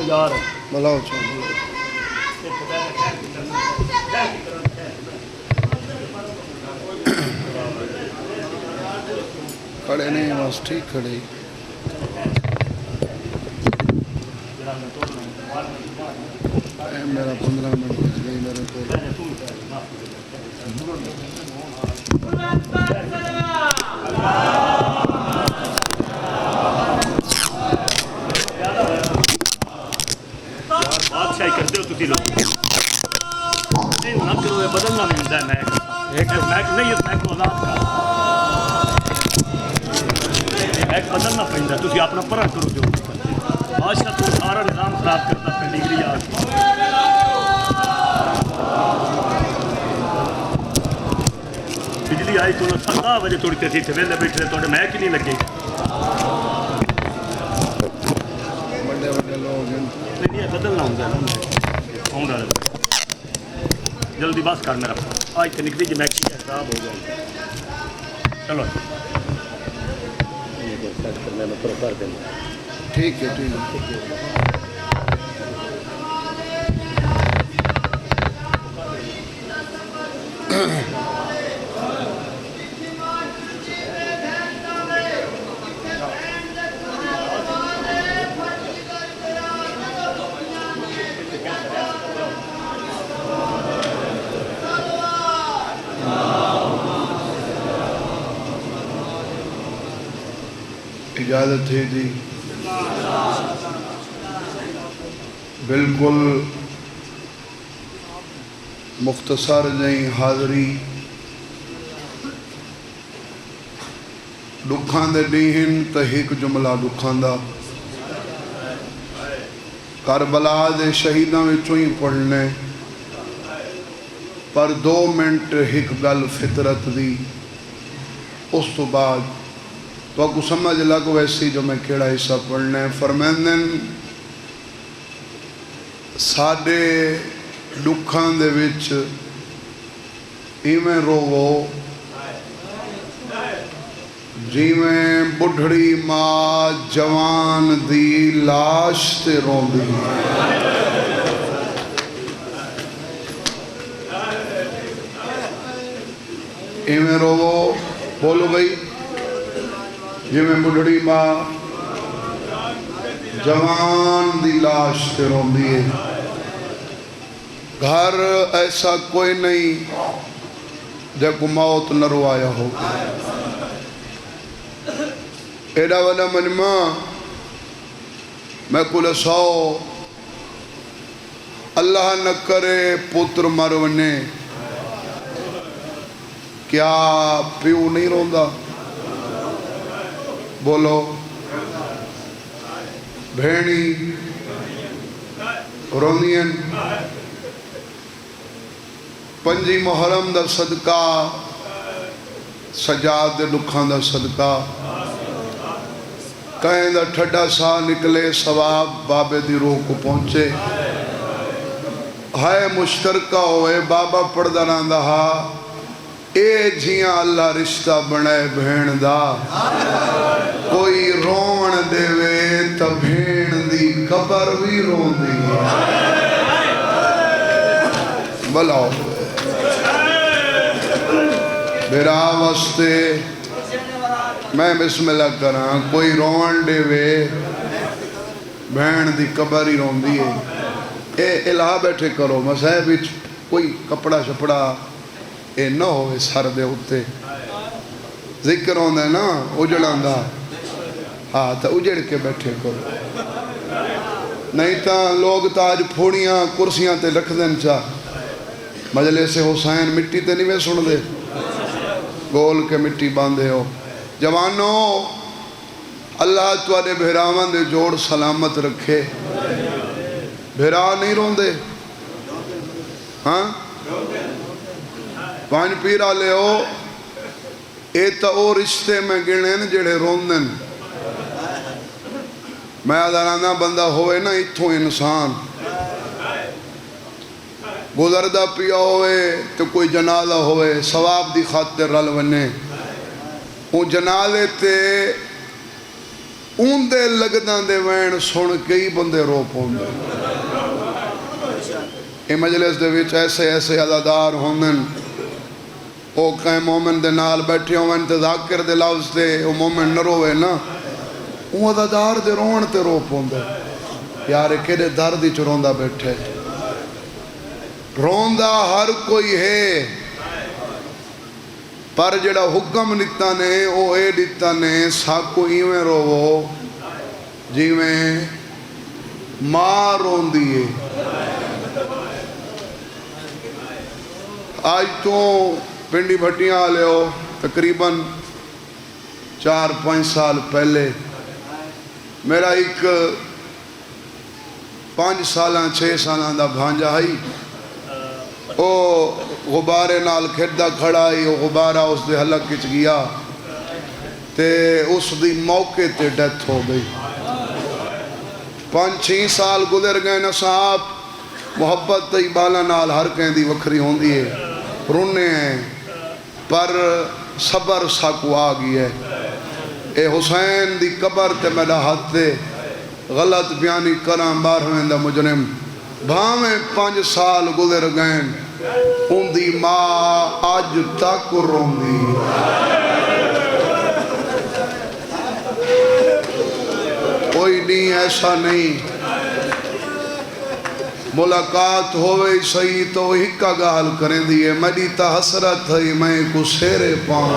یار بلاؤ چاہو کھڑے نہیں بس ٹھیک کھڑے میرا 15 منٹ بچ گئی میرے کو بادشاہی کرتے ہو تسی لوگ نہ کرو بدلنا نہیں ہوتا ہے میک نہیں میک کو آزاد کر میک بدلنا پڑتا تسی اپنا پرا کرو جو بادشاہ تو سارا نظام خراب کرتا پہ ڈگری آ کے بجلی آئی تو 10 بجے توڑ کے تھے ویلے بیٹھے تھوڑے میک ہی نہیں لگے بڑے بڑے لوگ ہیں نہیں بدلنا ہوتا ہے نا جلدی بس کر میرا آج تو نکلی کہ میک خراب ہو گیا چلو ٹھیک ہے ٹھیک ہے اجازت ہے جی بالکل مختصر جائیں حاضری دکھاں دے ڈیہن تا ایک جملہ دکھاں دا کربلا دے شہیداں میں چوئیں پڑھنے پر 2 منٹ ایک گل فطرت دی اس تو بعد تو آپ کو سمجھ لگ ویسی جو میں کیڑا حصہ پڑھنے فرمیندن ساڑے دکھان دے وچ ایمیں روو جی میں بڑھڑی ماں جوان دی لاش تے رون دی ایمیں روو بولو بھئی جی میں بڑھڑی ماں جوان دی لاش تے رون دیئے گھر ایسا کوئی نہیں جب کو موت نہ روایا ہو ایڈا والا منما میں کل 100 اللہ نہ کرے پتر مرنے کیا پیو نہیں روندا بولو بھینی روندین 5 محرم دا صدقہ سجاد دے دکھاں دا صدقہ کہیں دا ٹھڈا سا نکلے ثواب بابے دی روح کو پہنچے ہائے مشترکہ ہوئے بابا پڑھدا رہندا ہا اے جھیاں اللہ رشتہ بنائے بھین دا کوئی رون دے وے تا بھین دی قبر بھی رون دی بلاؤ میرا واسطے میں بسم اللہ کراں کوئی رون دے وے بھین دی قبر ہی رون دی اے الہ بیٹھے کرو مسائب وچ کوئی کپڑا شپڑا اے نہ ہوئے سر دے ہوتے ذکر ہوندہ ہے نا اجڑاندہ ہاں تا اجڑ کے بیٹھے کرو نہیں تا لوگ تاج پھوڑیاں کرسیاں تے رکھ دیں چاہ مجلس حسین مٹی تے نہیں میں سن دے گول کے مٹی باندھے ہو جوانوں اللہ توارے بھیراوان دے جوڑ سلامت رکھے بھیرا نہیں رون دے ہاں 5 پیرا لے ہو اے تا او رشتے میں گنن جڑے روندن میں آدھارانا بندہ ہوئے نا اتھوں انسان گزردہ پیا ہوئے تو کوئی جنازہ ہوئے ثواب دی خاطر رل ونے وہ جنازے تے اندے لگداں دے وین سن کئی بندے رو پوندے یہ مجلس دے وچ ایسے ایسے عزادار ہوندن او کہیں مومن دے نال بیٹھے ہوئن تے ذاکر دے لفظ دے او مومن نہ روے نا او عزادار دے رون تے رو پوندے یار کیڑے درد وچ روندا بیٹھے روندا ہر کوئی ہے پر جڑا حکم نتا نے او اے دیتا نے ساکو ایویں روو جیویں ماں روندی ہے آج تو پنڈی بھٹیاں لے ہو تقریباً 4-5 سال پہلے میرا ایک 5 سالاں 6 سالاں دا بھانجا ہی او غبارے نال کھڑدا کھڑا ہی او غبارہ اس دے حلق وچ گیا تے اس دی موقع تے ڈیتھ ہو گئی 5-6 سال گزر گئے نا صاحب محبت تے بالا نال ہر کہیں دی وکھری ہوندی ہے رونے ہیں پر صبر ساکو آ گئی ہے اے حسین دی قبر تے میرا ہاتھ دے غلط بیانی کرام بارویں دا مجرم بھاویں 5 سال گزر گئے ان دی ماں آج تک روندی کوئی نہیں ایسا نہیں ملاقات ہوئے صحیح تو ہکا گال کریں دیئے میری تا حسرت ہے میں کو سیرے پاؤں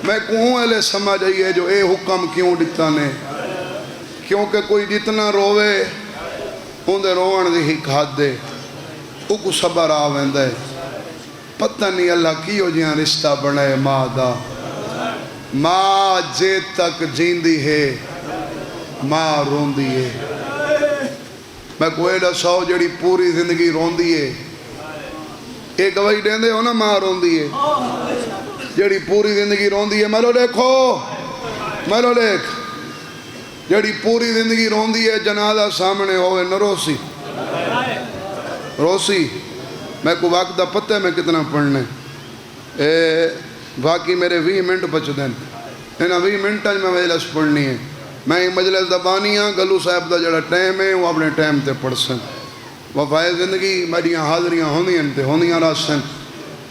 میں کہوں ایلے سمجھ آئیے جو اے حکم کیوں دیتا نے کیونکہ کوئی جتنا روے ان دے روان دی ہک ہاتھ دے او کو صبر آویں دے پتہ نہیں اللہ کیوں جیاں رشتہ بڑھے ماں دا ماں جے تک جیندی ہے ماں روندی ہے میں کوئی دسو جڑی پوری زندگی روندی ہے ایک گواہی دیں دے ہو نا ماں روندی ہے جڑی پوری زندگی روندی ہے میرو دیکھو میرو دیکھ جڑی پوری زندگی روندی ہے جنازہ سامنے ہوئے نہ روسی روسی میں کو وقت دا پتہ میں کتنا پڑھنے باقی میرے 20 منٹ بچ دیں انہاں 20 منٹاں میں مجلس پڑھنی ہے میں مجلس دبانی ہاں گلو صاحب دا جڑا ٹائم ہے وہ اپنے ٹائم تے پڑھ سن وفائے زندگی میریاں حاضریاں ہوندیاں راسن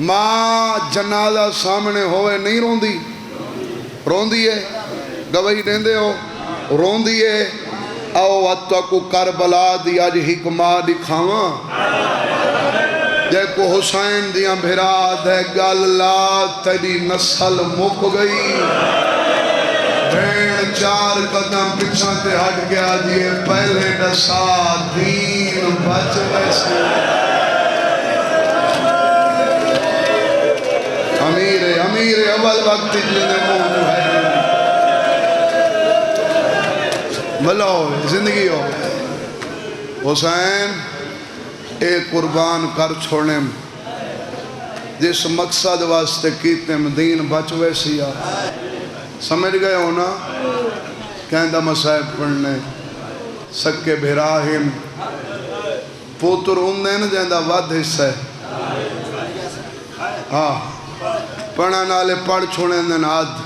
ماں جنازہ سامنے ہوئے نہیں روندی روندی ہے گواہی دیں دے ہو روندی ہے او اتوا کو کربلا دی آج حکمہ دکھاواں جے کو حسین دیاں بھراد ہے گاللہ تیری نسل مک گئی بھین 4 قدم پچھا تے ہٹ گیا دیئے پہلے ڈسا دین بچ ویسے امیر اول وقت جلنے موجو ہے بھلا ہوئے زندگی ہو حسین ایک قربان کر چھوڑنے جس مقصد واسطے کیتے دین بچ ویسی سمجھ گئے ہونا کہندہ مسائب پڑھنے سکے بھراہم پوتر اندے نا جہندہ ود حصہ ہے ہاں پڑھا نالے پڑھ چھوڑیں دن آدھ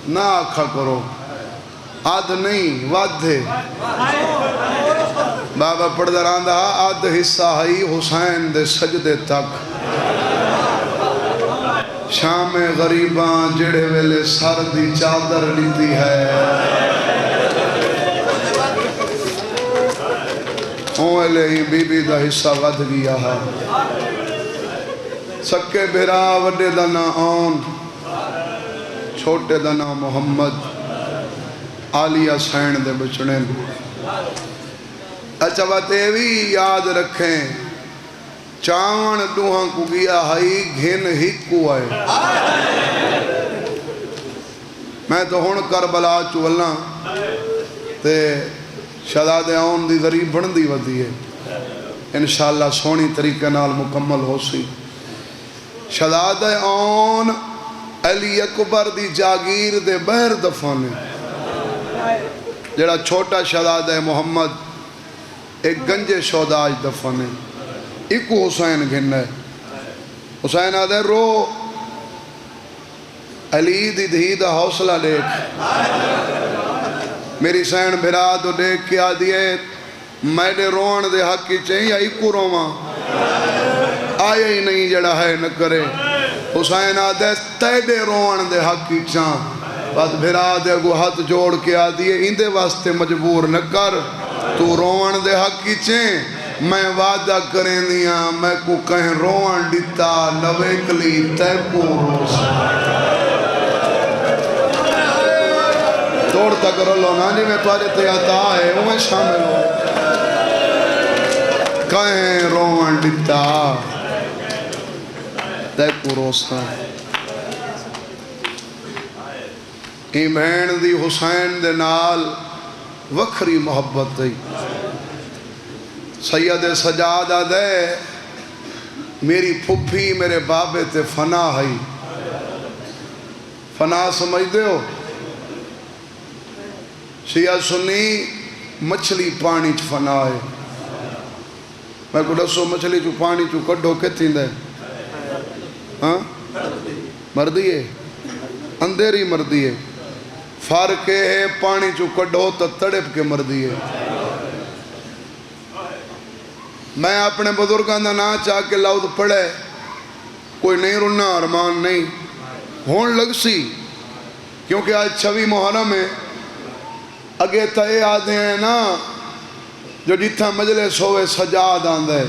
نہ آکھا کرو آدھ نہیں ود ہے بابا پڑھ دران دا آدھ حصہ ہی حسین دے سجدے تک شام غریباں جڑے ویلے سر دی چادر لیتی ہے اوہلے ہی بی بی دا حصہ ود گیا ہے سکے بھرا وڈے دا نا آن چھوٹے دا نا محمد آلیہ سین دے بچڑے اچھا بات بھی یاد رکھیں چاون دوہاں کو گیا ہائی گھن ہک کو آئے میں تو ہون کربلا چولنا تے شہداد آن دی ذریب بڑھن دی ودی ہے انشاءاللہ سونی طریقے نال مکمل ہو سی شہداد آن علی اکبر دی جاگیر دے بہر دفانے جڑا چھوٹا شہداد محمد ایک گنجے شہداج دفانے ایکو حسین گھن ہے حسین آدھے رو علی دی دھی دا حوصلہ دیکھ میری سین بھرا تو دیکھ کے آدھی ہے میرے روان دے حق کی چاہیں یا ایکو رواں آیا ہی نہیں جڑا ہے نہ کرے حسین آدھے تیڑے روان دے حق کی چاہیں بات بھرا دے گو ہاتھ جوڑ کے آدھی ہے اندے واسطے مجبور نہ کر تو روان دے حق کی چاہیں میں وعدہ کریں دیا میں کو کہیں روان دیتا نویکلی تے کو روز توڑ تک رلو نا جی میں تواجے تیاتا ہے وہ میں شامل ہوں کہیں روان دیتا تے کو روز ای بہن دی حسین دے نال وکھری محبت دی سید سجادہ دے میری پھپھی میرے بابے تے فنا ہے فنا سمجھ دے ہو شیعہ سنی مچھلی پانی چ فنا ہے میں کو دسو مچھلی چو پانی چو کڈو کتیں دے ہاں مردی ہے اندھیری مردی ہے فرق ہے پانی چو کڈو تو تڑپ کے مردی ہے میں اپنے بزرگان دا نا چاہ کے لفظ پڑھے کوئی نہیں رنا ارمان نہیں ہون لگ سی کیونکہ آج 26 محرم ہے اگے تائے آدھے ہیں نا جو جتھا مجلس ہوئے سجاد آندھے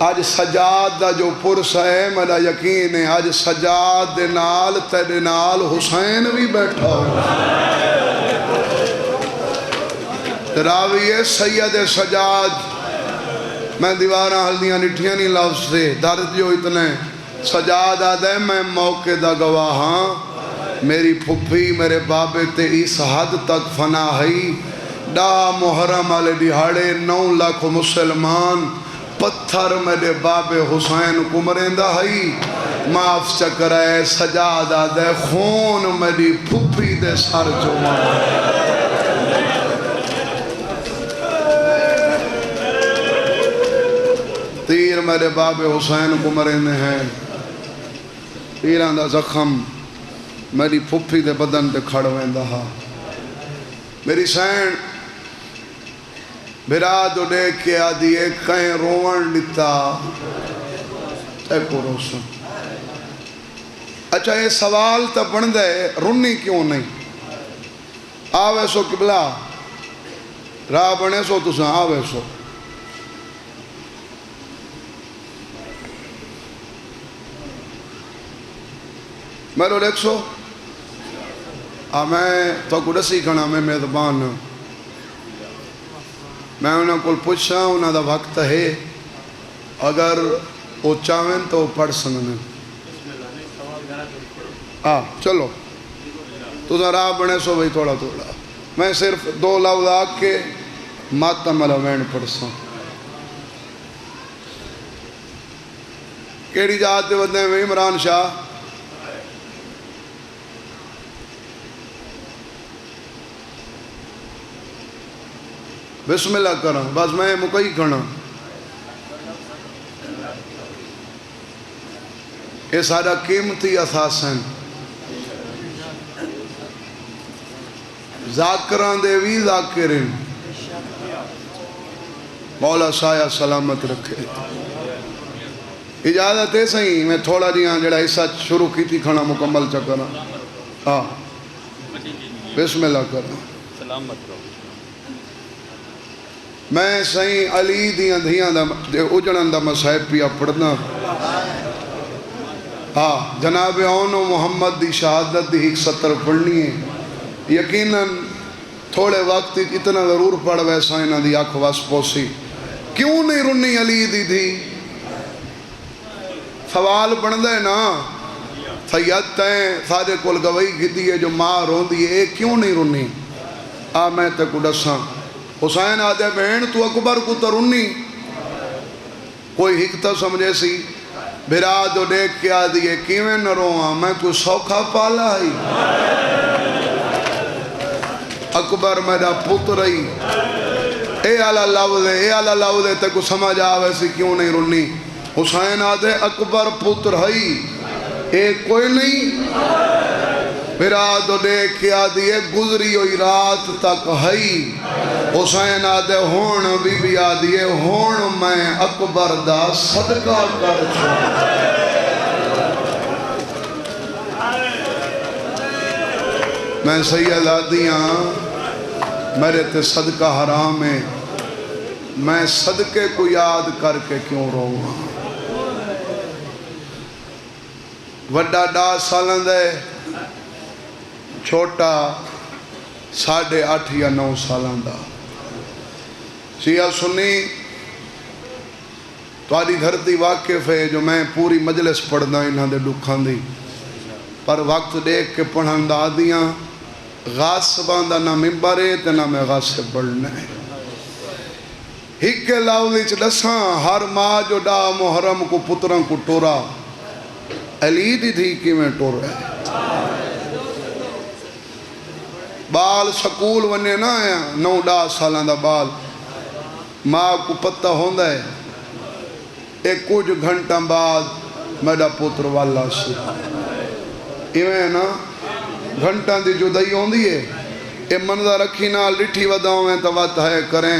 آج سجاد دا جو پرس ہے میرا یقین ہے آج سجاد دے نال تیرے نال حسین بھی بیٹھا ہو راوی ہے سید سجاد میں دیواراں ہلدیاں نٹھیاں نہیں لفظ سے درد جو اتنے سجاد آدھے میں موقع دا گواہاں میری پھپھی میرے بابے تے اس حد تک فنا ہے ڈا محرم والے دہاڑے 9 لاکھ مسلمان پتھر میرے بابے حسین کو مرندہ ہے معاف چکر ہے سجاد آدھے خون میری پھپھی دے سر چومان تیر میرے باب حسین کو مرنے ہیں تیران دا زخم میری پھپھی دے بدن دے کھڑ ویندہ ہا میری سین بھرا دو دیکھ کے آدھی ہے کہیں روان لیتا اے کو روسن اچھا یہ سوال تا بن دے رنی کیوں نہیں آوے سو قبلہ راہ بنے سو تو سن آوے سو میں لو دیکھ سو میں تو کو دسی کھنا میں میدبان میں انہوں کو پوچھا انہوں دا وقت ہے اگر وہ چاہیں تو پڑھ سننے چلو تو ذرا بنے سو بھئی تھوڑا تھوڑا میں صرف 2 لفظ آگ کے ماتم علوین پڑھ سوں کیڑی جاتے ودنے میں عمران شاہ بسم اللہ کرنا بس میں مکئی کھنا یہ سارا قیمتی اساس ہیں ذاکران دے وی ذاکرین مولا سایہ سلامت رکھے اجازت ہے صحیح میں تھوڑا دیاں جڑا حصہ شروع کی تھی کھنا مکمل چکرنا بسم اللہ کرنا سلامت رہو میں سائیں علی دیاں دھیاں دے اجڑن دا مسائب پیا پڑھنا جناب اون و محمد دی شہادت دی 170 پڑھنی ہے یقیناً تھوڑے وقت اتنا ضرور پڑھ ویسا انہاں دی آنکھ واس پوسی کیوں نہیں رنی علی دی دی سوال بن دے نا سید تیں سارے کول گوئی گھدی ہے جو ماں رون دی ہے کیوں نہیں رنی میں تے کو ڈساں حسین آدھے بہن تو اکبر کو ترنی کوئی حکتہ سمجھے سی بھرا دو دیکھ کے آدھی ہے کیویں نہ روہاں میں کو سوکھا پالا ہی اکبر میرا پتر ہی اے آلہ لفظ تے کو سمجھ آوے سی کیوں نہیں رنی حسین آدھے اکبر پتر ہی ایک کوئی نہیں میرا تو دیکھ کے آدھی ہے گزری ہوئی رات تک ہئی حسین آدھے ہون بی بی آدھی ہے ہون میں اکبر دا صدقہ کر چھوڑ میں سید آدیاں میرے تے صدقہ حرام ہے میں صدقے کو یاد کر کے کیوں رہوں وڈا 10 سالوں دے چھوٹا 8.5 یا 9 سالوں دا شیعہ سنی تاری دھرتی واقف ہے جو میں پوری مجلس پڑھنا انہاں دے دکھان دی پر وقت دیکھ کے پڑھن دا آدیاں غاصبان دا نہ ممبر ہے تے نہ میں غاصب پڑھنا ہے ہک لاؤلی چلساں ہر ماں جو ڈا محرم کو پتران کو ٹورا علی دی تھی کی میں ٹور رہے بال سکول ونے نہ آیا 9-10 سالان دا بال ماں کو پتہ ہوندہ ہے ایک کچھ گھنٹہ بعد میڈا پتر والا سی ایویں نا گھنٹہ دی جدائی ہوندی ہے اے منظر رکھی نہ لٹھی وداؤں میں تو وقت ہے کریں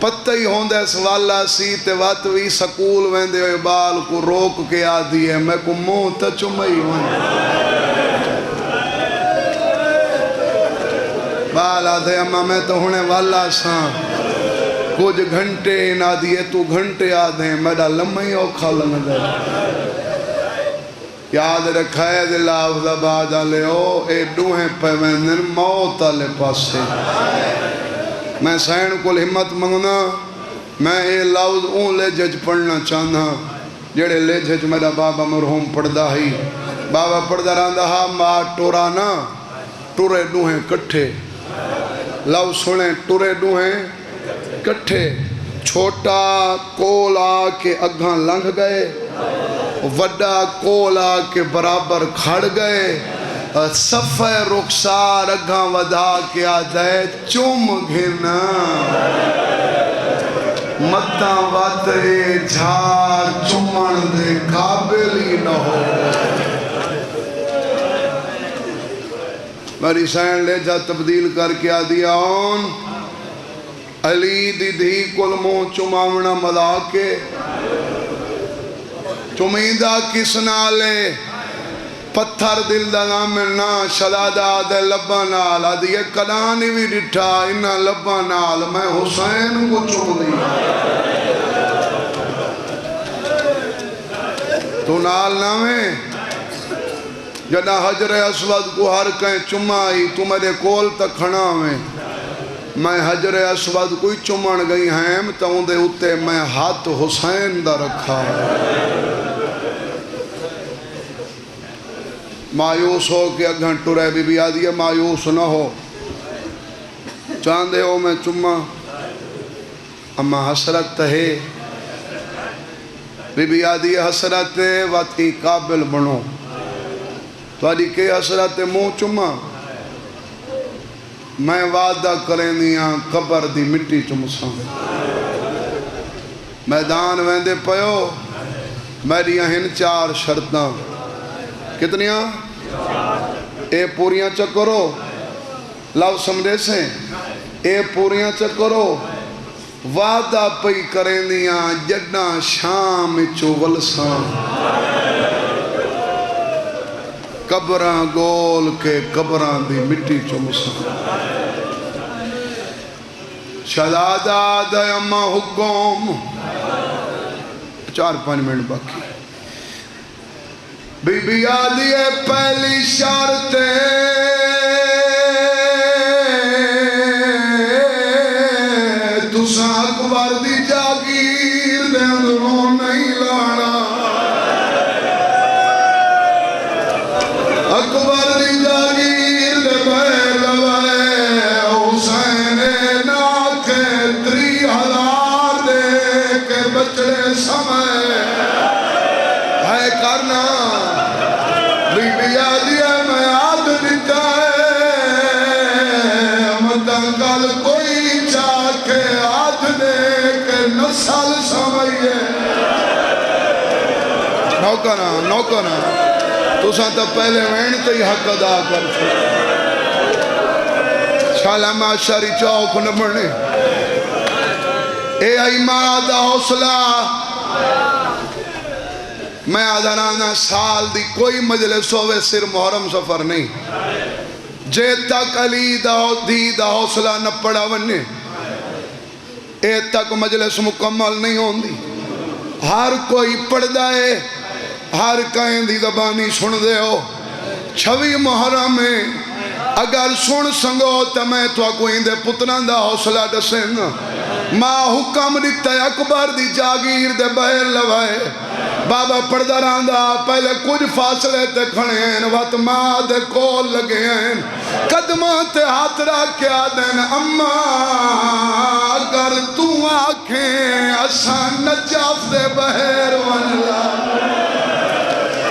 پتہ ہی ہوندہ اس والا سی تے وقت وی سکول ویندے ہوئے بال کو روک کے آدھی ہے میں کو منہ تا چمئی ہوئے بال آدھے اماں میں تو ہونے والا سا کچھ گھنٹے نہ دیئے تو گھنٹے آدھے میڈا لمحی اوکھا لنگ دے یاد رکھائے دل آفز آباد آلے ہو اے دوہیں پیوندن موت آلے پاسے میں سین کو ہمت منگنا میں اے لفظ اون لے جج پڑھنا چاہنا جڑے لے جج میرا بابا مرحوم پڑھدا ہی بابا پڑھدا راندہ ہاں ماں ٹورانا ٹورے دوہیں کٹھے لفظ سنیں ٹورے دوہیں کٹھے چھوٹا کول آ کے اگھاں لنگ گئے وڈا کول آ کے برابر کھڑ گئے صفحہ رخسار اگھاں ودا کے آدھے چم گھنا متاں واترے جھار چمن دے قابل ہی نہ ہو میری سین لے جا تبدیل کر کے آدھی آن علی دی دھی کل منہ چماونا ملا کے چمیدہ کس نالے پتھر دل دا نامنا شدادہ دے لبا نال آدھی ایک کلانی بھی ڈٹھا انہا لبا نال میں حسین کو چم دی تو نال نامے جنا حجر اسود کو ہر کہیں چمائی تو میرے کول تک کھڑا میں حجر اسود کوئی چمن گئی ہیں تو اندے اتے میں ہاتھ حسین دا رکھا مایوس ہو کہ اگھن ٹورے بی بی آدھی ہے مایوس نہ ہو چاندے ہو میں چمہ اما حسرت ہے بی بی آدھی ہے حسرت واتی قابل بنو تو آدھی کہ حسرت منہ چمہ میں وعدہ کریں دیاں قبر دی مٹی چمساں میدان ویندے پیو میری ہن 4 شرطاں کتنیاں اے پوریاں چکرو لو سمجھے سے اے پوریاں چکرو وعدہ پئی کریں دیاں جڈاں شام چولساں قبراں گول کے قبراں دی مٹی چمساں شہزادہ دے اماں حکم 4-5 منٹ باقی بی بی آدھی ہے پہلی شرط تساں اکبر دی جاگیر دے اندروں نہیں لانا اکبر دی جاگیر دے بے لوے حسین ناکھے 30,000 دے کے بچڑے سمے ہے کرنا بی بی آدھی ہے میں آدھ دیتا ہے مدن کل کوئی چاکے آدھ دے کے نسل سمجھے نوکنا تو ساں تو پہلے وین تے ہی حق ادا کر شالا معاشری چوک نہ بنے اے آئی ماں دا حوصلہ میں آدھارانا سال دی کوئی مجلس ہوئے سر محرم سفر نہیں جے تک علی دا حوصلہ نہ پڑا ونے اے تک مجلس مکمل نہیں ہوندی ہر کوئی پڑھ دائے ہر کہیں دی زبانی سن دے ہو 26 محرم میں اگر سن سنگو تو میں تو کوئی دے پتران دا حوصلہ دسیں ماں حکم دیتا ہے اکبر دی جاگیر دے بہر لوائے بابا پردہ راندہ پہلے کچھ فاصلے تے کھڑے ہیں وقت ماں دے کول لگے ہیں قدمہ تے ہاتھ رکھ کے آدھیں اماں اگر تو آنکھیں اسان نجاف دے بہر ونلا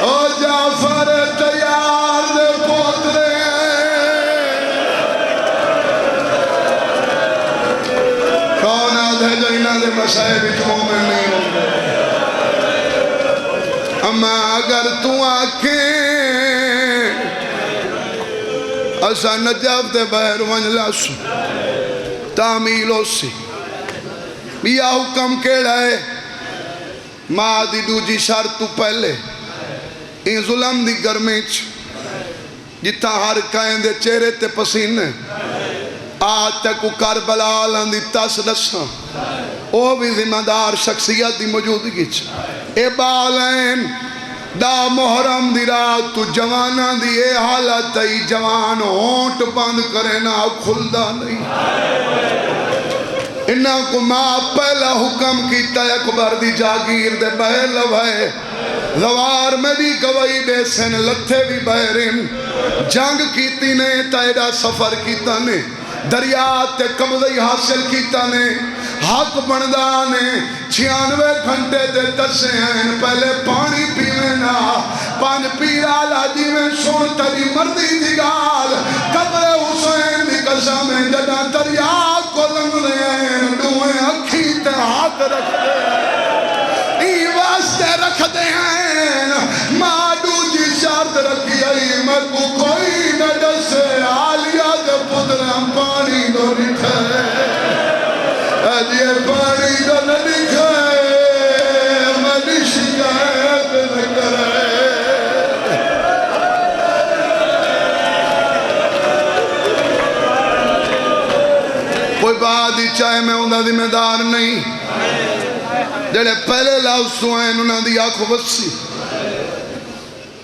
او جعفر تیار دے پوترے کون آدھے جو انہاں دے مسائب اچھوں میں نہیں ہوندے اما اگر تو آنکھیں اسا نجاف دے بہر ونلا سو تعمیل ہو سی بیا حکم کیڑا ہے ماں دی دوجی شرط تو پہلے این ظلم دی گرمیچ جتا ہر کائیں دے چہرے تے پسینے آج تک کربلا آلان دی تس دساں او بھی ذمہ دار شخصیت دی موجودگی اے بالین دا محرم دی رات تو جوانہ دی اے حالت ای جوان ہونٹ بند کرے نا کھلدا نہیں انہاں کو ماں پہلا حکم کیتا ہے اکبر دی جاگیر دے بہر لوائے زوار میں بھی گوائی دے سن لتھے بھی بہرین جنگ کیتی نے تیرا سفر کیتا نے دریات تے قبضی حاصل کیتا نے حق بندہ نے 96 گھنٹے دے دسے ہیں پہلے پانی پیوینا پان پیرا لاجی میں سن تری مردی دی گال قبر حسین دی قسم میں جدا دریات کو لنگ رہے ہیں دوئے اکھی تے ہاتھ رکھ دے ای واسطے رکھ دے ہیں مادو جی شرط رکھی آئی مرکو کوئی نہ دسے آلیا دے پترم پانی دو نکھے اجیے پانی دو نکھے منی شکایت نہ کرے کوئی بات ہی چاہے میں انہاں ذمہ دار نہیں جڑے پہلے لفظ ہوئے انہاں دی آنکھ وسی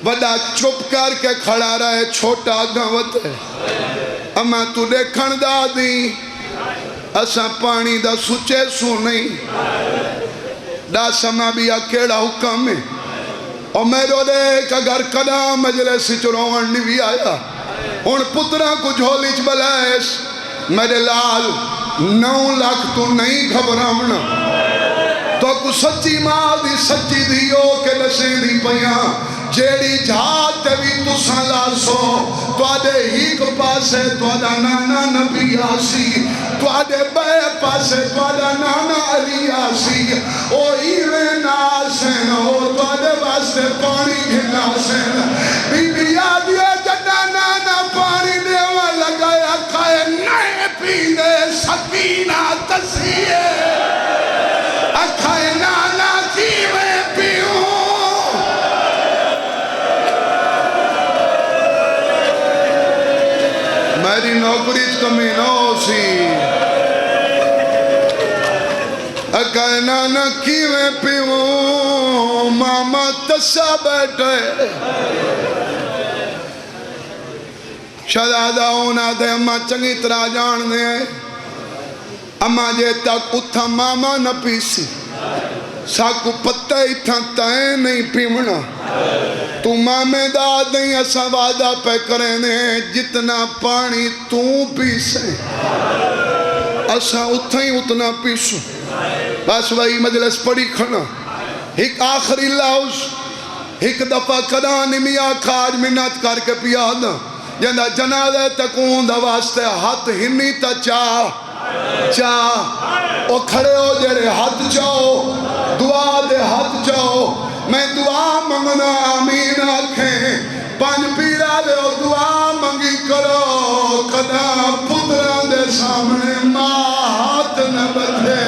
بڑا چپ کر کے کھڑا رہے چھوٹا گھوت ہے اما تو دیکھن دا دی اساں پانی دا سچے سو نہیں دا سما بھی اکیڑا حکم ہے اور میرو دیکھ اگر قدام مجلس چروان نہیں بھی آیا ان پترہ کو جھولیچ بلائیس میرے لال 9 لاکھ تو نہیں گھبرامنا تو کو سچی ماں دی سچی دیو کے نسیں دی پیاں جیڑی جھات بھی تو سالار سو تو آدھے ہی کو پاسے تو آدھا نانا نبی آسی تو آدھے بے پاسے تو آدھا نانا علی آسی او ایوے ناسن او تو آدھے واسطے پانی گھناسن بی بی آدھے جڑا نانا پانی دیوہ لگایا کھائے نئے پینے سکینہ تسیے اکھائے نانا کیوے پیوں میری نوکری کمی نو سی اکھائے نانا کیوے پیوں ماما تسا بیٹھے شہزادہ ہونا دے اماں چنگی طرح جان دے اما جے تک اتھا ماما نہ پیسی ساکو پتہ اتھا تائیں نہیں پیمنا تو مامے داد نہیں ایسا وعدہ پہ کریں دے جتنا پانی تو پیسیں ایسا اتھا ہی اتنا پیسوں بس وہی مجلس پڑی کھنا ایک آخری لفظ ایک دفعہ کدانی میاں کھاج منت کر کے پیادا جندہ جنازہ تکون دا واسطے ہاتھ ہنی تا چاہ او کھڑے ہو جڑے ہاتھ چاہو دعا دے ہاتھ چاہو میں دعا منگنا آمین آکھیں پانچ پیرا لے دعا منگی کرو کدا پتران دے سامنے مات نہ بدھے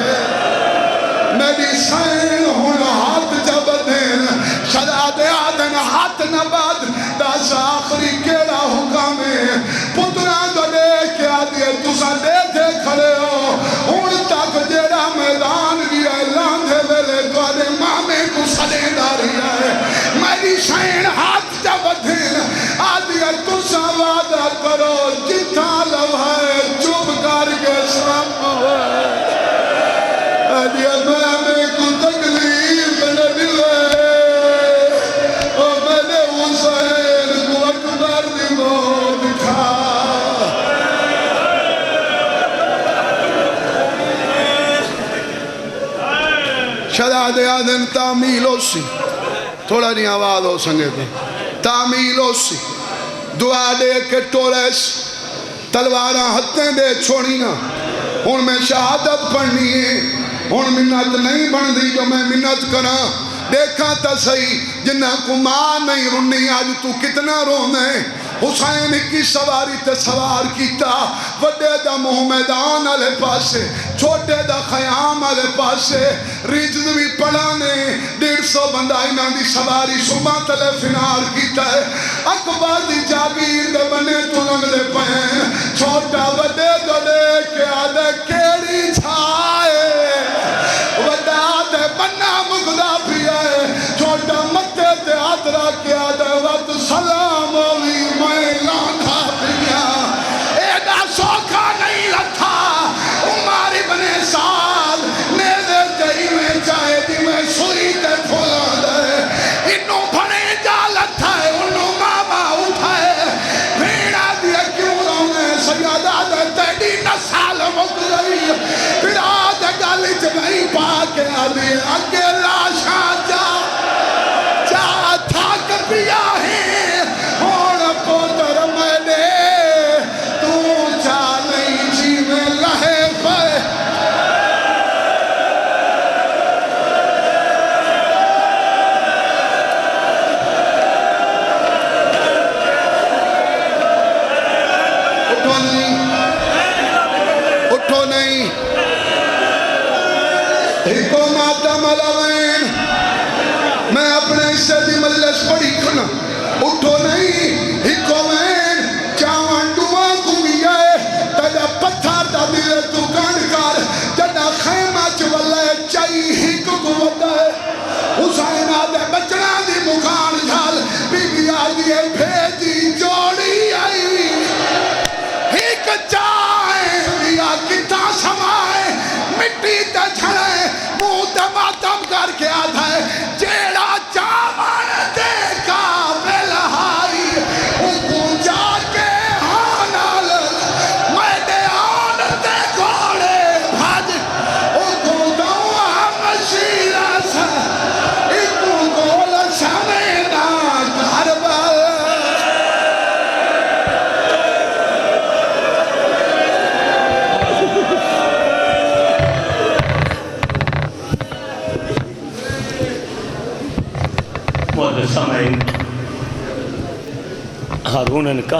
میری سین ہون ہاتھ جب دین شدا دے آدن ہاتھ نہ بد دس آخری کیڑا حکم ہے پتران دے لے کے آدھے تسا دے دے کھڑے ہو ہون تک جیڑا میدان گیا لاندھے ویلے دوارے مامے کو سلے داری ہے میری سین ہاتھ جب دین آدھے تسا وعدہ کرو جتھا لو ہے چپ کر کے سب ہوئے آدھے میں کو تکلیف نہ دلے اور میں نے حسین کو اکبر دی موت کھا شداد آدم تعمیل ہو سی تھوڑا نہیں آواز ہو سنگے تھے تعمیل ہو سی دعا دے کے ٹولیس تلوارہ ہتھیں دے چھوڑی نا ان میں شہادت پڑھنی ہے ان منت نہیں بن دی جو میں منت کرا دیکھا تا صحیح جنہ کو ماں نہیں رنی آج تو کتنا رونے حسین کی سواری تے سوار کیتا وڈے دا منہ میدان والے پاسے چھوٹے دا خیام والے پاسے ریجز بھی پڑھانے 150 بندہ انہاں دی سواری صبح تلے فنار کیتا ہے اکبر دی جاگیر دے بنے تو لنگ دے پہن چھوٹا وڈے دو لے کے آدھے کیڑی چھائے وڈا دے بنا مگدہ پیا ہے چھوٹا متے تے آدھرا کے آدھے وقت سلام ہوئی میں لاندھا پیا ایڈا سوکھا نہیں لتھا عمر ابن سعد نیزے جائی میں چاہے دی میں سوئی تے پھولا دے انہوں بھنے جا لتھا ہے انہوں ماما اٹھائے بھیڑا دیا کیوں رونے سیادہ دے تیڑی نسال مک رہی پھرا دے گالی جگہی پاکے آدھی اکیلا شاہ جا تھاک پیا ہے اور پوتر میں نے تو جا نہیں جی میں لہے پہ اٹھو نہیں ہکو ماتم علوین میں اپنے حصے دی مجلس پڑھی کھنا اٹھو نہیں ہکو میں چاوان ڈوان کنگیا ہے تجا پتھر دا دیلے تو کانکار جڑا خیمہ چولے چاہی ہک کو ودا ہے حسین آدھے بچنا دی مکان جھال بی بی آدھے بھیجی جوڑی آئی ہک چاہے بیا کتا سمائے مٹی تے جھڑے منہ تے ماتم کر کے آدھا ہے جیڑا چاوان دیکھا بلہائی اکو جا کے آنال میں دے آن تے گھوڑے بھاج اکو دو ہم شیرہ سا اکو گول سمینا کربل سامعین ہارون کا